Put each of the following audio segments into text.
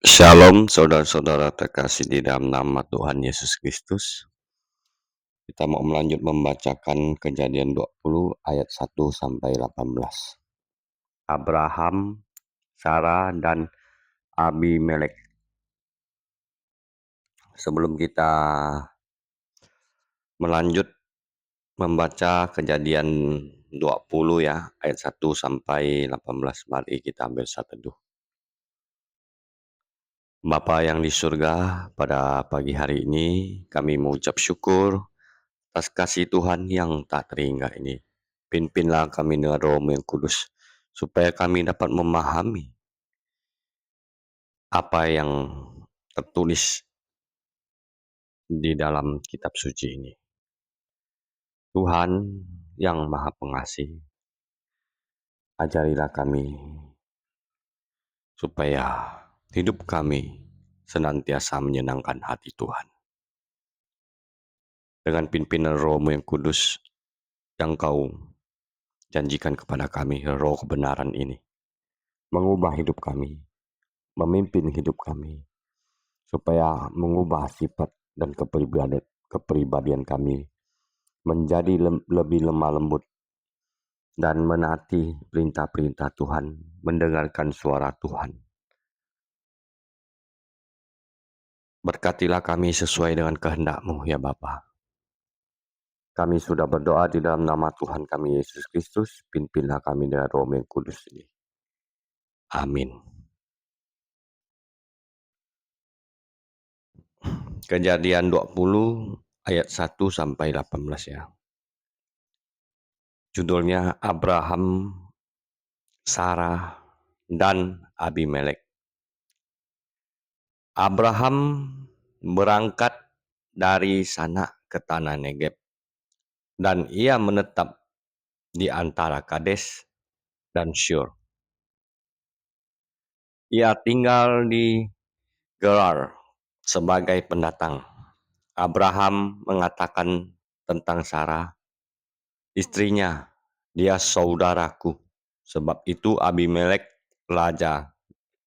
Shalom saudara-saudara terkasih di dalam nama Tuhan Yesus Kristus. Kita mau melanjut membacakan Kejadian 20 ayat 1 sampai 18. Abraham, Sarah, dan Abimelek. Sebelum kita melanjut membaca Kejadian 20 ya, ayat 1 sampai 18, mari kita ambil saat teduh. Bapa yang di surga, pada pagi hari ini kami mengucap syukur atas kasih Tuhan yang tak terhingga ini. Pimpinlah kami dengan Roh-Mu yang kudus, supaya kami dapat memahami apa yang tertulis di dalam kitab suci ini. Tuhan yang Maha Pengasih, ajarilah kami supaya hidup kami senantiasa menyenangkan hati Tuhan. Dengan pimpinan Roh-Mu yang kudus yang Kau janjikan kepada kami, Roh kebenaran ini, mengubah hidup kami, memimpin hidup kami, supaya mengubah sifat dan kepribadian kami menjadi lebih lemah lembut dan menaati perintah-perintah Tuhan, mendengarkan suara Tuhan. Berkatilah kami sesuai dengan kehendak-Mu ya Bapa. Kami sudah berdoa di dalam nama Tuhan kami Yesus Kristus, pimpinlah kami dengan Roh yang kudus ini. Amin. Kejadian 20 ayat 1 sampai 18 ya. Judulnya Abraham, Sarah, dan Abimelek. Abraham berangkat dari sana ke tanah Negeb, dan ia menetap di antara Kades dan Syur. Ia tinggal di Gerar sebagai pendatang. Abraham mengatakan tentang Sarah, istrinya, dia saudaraku. Sebab itu Abimelek, raja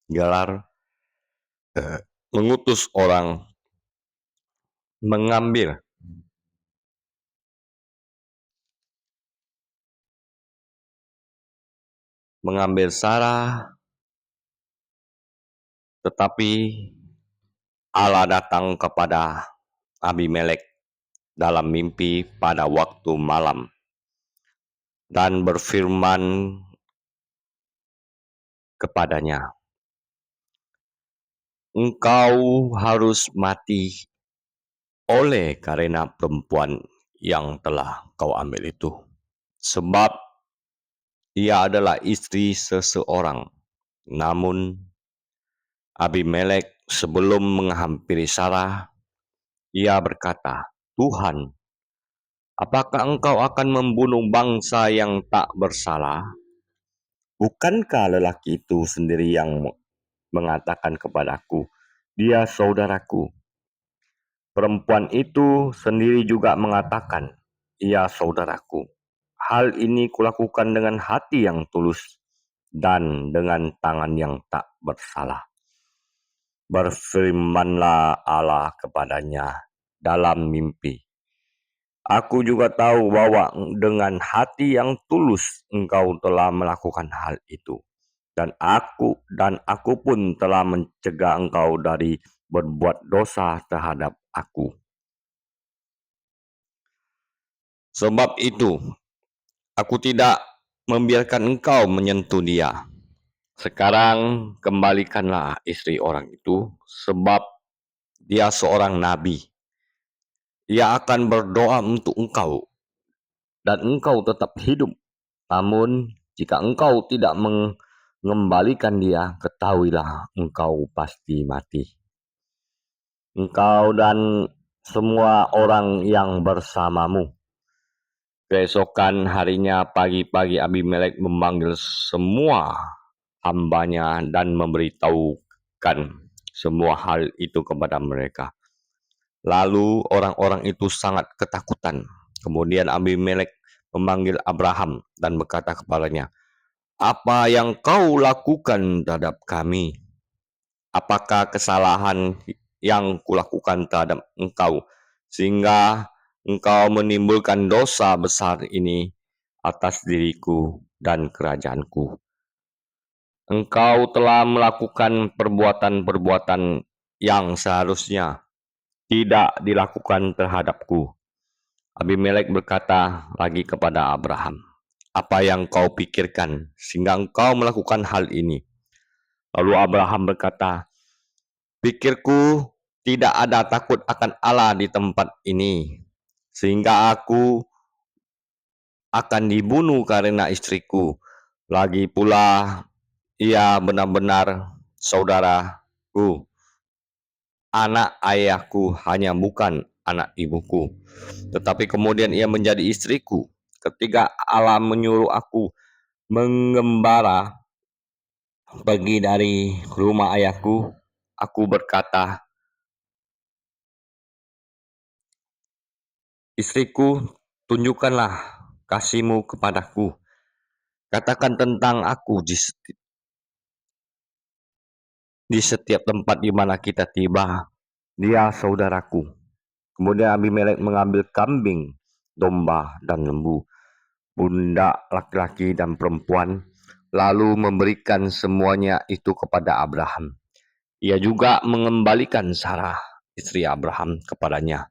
Gerar, mengutus orang mengambil Sarah, tetapi Allah datang kepada Abimelek dalam mimpi pada waktu malam dan berfirman kepadanya, "Engkau harus mati oleh karena perempuan yang telah kau ambil itu, sebab ia adalah istri seseorang." Namun Abimelek sebelum menghampiri Sarah, ia berkata, "Tuhan, apakah engkau akan membunuh bangsa yang tak bersalah? Bukankah lelaki itu sendiri yang mengatakan kepadaku, dia saudaraku? Perempuan itu sendiri juga mengatakan, ia saudaraku. Hal ini kulakukan dengan hati yang tulus dan dengan tangan yang tak bersalah." Berfirmanlah Allah kepadanya dalam mimpi, "Aku juga tahu bahwa dengan hati yang tulus engkau telah melakukan hal itu. Dan aku pun telah mencegah engkau dari berbuat dosa terhadap aku. Sebab itu, aku tidak membiarkan engkau menyentuh dia. Sekarang kembalikanlah istri orang itu, sebab dia seorang nabi. Ia akan berdoa untuk engkau, dan engkau tetap hidup. Namun, jika engkau tidak mengembalikan dia, ketahuilah engkau pasti mati. Engkau dan semua orang yang bersamamu." Keesokan harinya pagi-pagi Abimelek memanggil semua hambanya dan memberitahukan semua hal itu kepada mereka. Lalu orang-orang itu sangat ketakutan. Kemudian Abimelek memanggil Abraham dan berkata kepadanya, "Apa yang kau lakukan terhadap kami? apakah kesalahan yang kulakukan terhadap engkau, sehingga engkau menimbulkan dosa besar ini atas diriku dan kerajaanku. Engkau telah melakukan perbuatan-perbuatan yang seharusnya tidak dilakukan terhadapku. Abimelek berkata lagi kepada Abraham, "Apa yang kau pikirkan sehingga engkau melakukan hal ini?" Lalu Abraham berkata, "Pikirku tidak ada takut akan Allah di tempat ini, sehingga aku akan dibunuh karena istriku. Lagi pula ia benar-benar saudaraku, anak ayahku, hanya bukan anak ibuku. Tetapi kemudian ia menjadi istriku. Ketika Allah menyuruh aku mengembara pergi dari rumah ayahku, aku berkata, 'Istriku, tunjukkanlah kasihmu kepadaku. Katakan tentang aku di setiap tempat di mana kita tiba. Dia saudaraku.' Kemudian Abimelek mengambil kambing, domba, dan lembu, bunda laki-laki dan perempuan, lalu memberikan semuanya itu kepada Abraham. Ia juga mengembalikan Sarah, istri Abraham, kepadanya.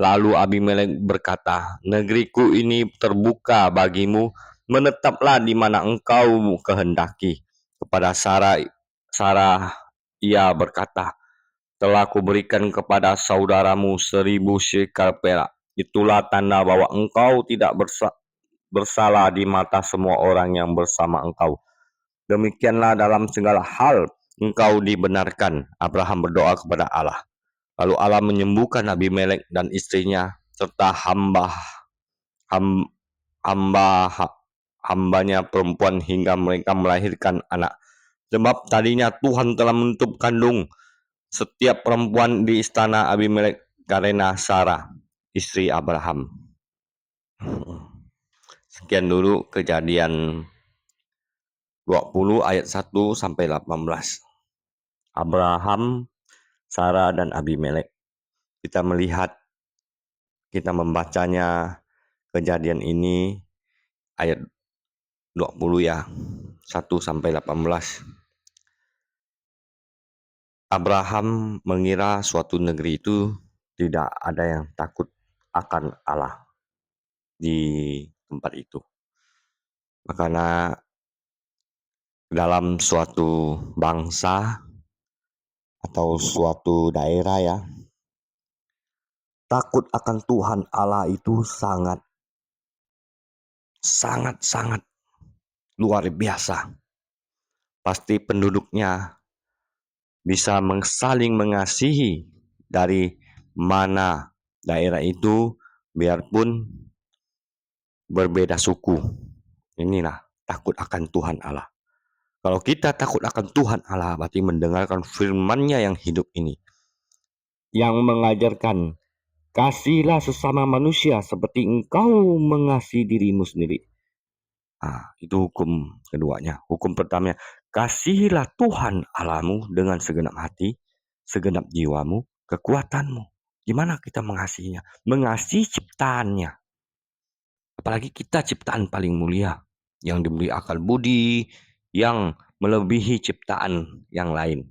Lalu Abimelek berkata, 'Negeriku ini terbuka bagimu, menetaplah di mana engkau kehendaki.' Kepada Sarah ia berkata, 'Telah kuberikan kepada saudaramu 1.000 shekel perak. Itulah tanda bahwa engkau tidak bersalah di mata semua orang yang bersama engkau. Demikianlah dalam segala hal engkau dibenarkan.' Abraham berdoa kepada Allah. Lalu Allah menyembuhkan Abimelek dan istrinya serta ham, hambanya perempuan hingga mereka melahirkan anak. Sebab tadinya Tuhan telah menutup kandung setiap perempuan di istana Abimelek karena Sarah, istri Abraham. Sekian dulu Kejadian 20 ayat 1 sampai 18. Abraham, Sarah, dan Abimelek. Kita melihat, kita membacanya kejadian ini ayat 20 ya, 1 sampai 18. Abraham mengira suatu negeri itu tidak ada yang takut akan Allah di tempat itu. Karena dalam suatu bangsa atau suatu daerah ya, takut akan Tuhan Allah itu sangat luar biasa. Pasti penduduknya bisa saling mengasihi dari mana daerah itu, biarpun berbeda suku. Inilah takut akan Tuhan Allah. Kalau kita takut akan Tuhan Allah, berarti mendengarkan firman-Nya yang hidup ini, yang mengajarkan, kasihilah sesama manusia seperti engkau mengasihi dirimu sendiri. Itu hukum keduanya. Hukum pertamanya, kasihilah Tuhan Allahmu dengan segenap hati, segenap jiwamu, kekuatanmu. Gimana kita mengasihinya? Mengasihi ciptaannya. Apalagi kita ciptaan paling mulia, yang diberi akal budi, yang melebihi ciptaan yang lain,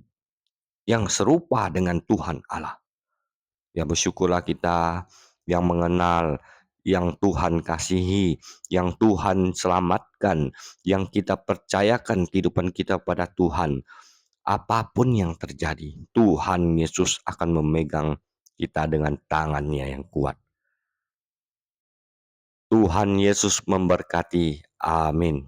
yang serupa dengan Tuhan Allah. Ya, bersyukurlah kita yang mengenal, yang Tuhan kasihi, yang Tuhan selamatkan, yang kita percayakan kehidupan kita pada Tuhan. Apapun yang terjadi, Tuhan Yesus akan memegang kita dengan tangan-Nya yang kuat. Tuhan Yesus memberkati. Amin.